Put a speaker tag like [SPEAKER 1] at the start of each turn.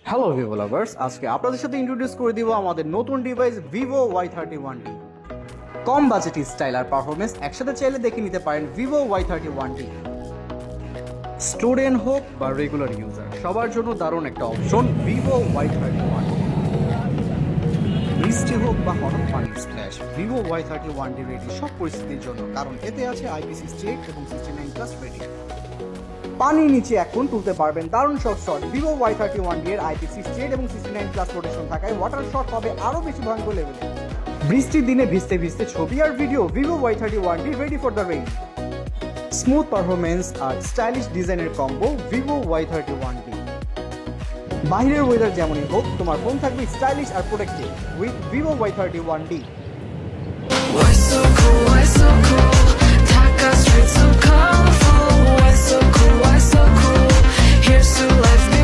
[SPEAKER 1] Hello Vivo lovers, আজকে আপনাদের সাথে ইন্ট্রোডিউস করে দিব আমাদের নতুন ডিভাইস ভিভো Y31D। কম বাজেট স্টাইল আর পারফরমেন্স একসাথে চাইলে দেখে নিতে পারেন ভিভো Y31D। স্টুডেন্ট হোক বা রেগুলার ইউজার, সবার জন্য দারুণ একটা অপশন ভিভো Y31D। বৃষ্টি হোক বা হঠাৎ পানির স্প্ল্যাশ, ভিভো Y31D রেডি সব পরিস্থিতির জন্য, কারণ এতে আছে IP68 এবং 69+ রেটিং। পানির নিচে এখন তুলতে পারবেন দারুণ সব শট। ভিভো Y31D এর IP68 এবং 69+ প্রোটেকশন থাকায় ওয়াটার শট হবে আরো বেশি ভয়ঙ্কর লেভেলে। বৃষ্টির দিনে ভিজতে ভিজতে ছবি আর video, Vivo Y31D ready for the rain. Smooth performance আর স্টাইলিশ ডিজাইনের কম্বো ভিভো Y31D। বাইরের ওয়েদার যেমনই হোক, তোমার ফোন থাকবে স্টাইলিশ আর protective with Vivo Y31D।
[SPEAKER 2] Why so cool? Why so cool? Dhaka streets so colorful. Why so cool? Why so cool? Here's to life.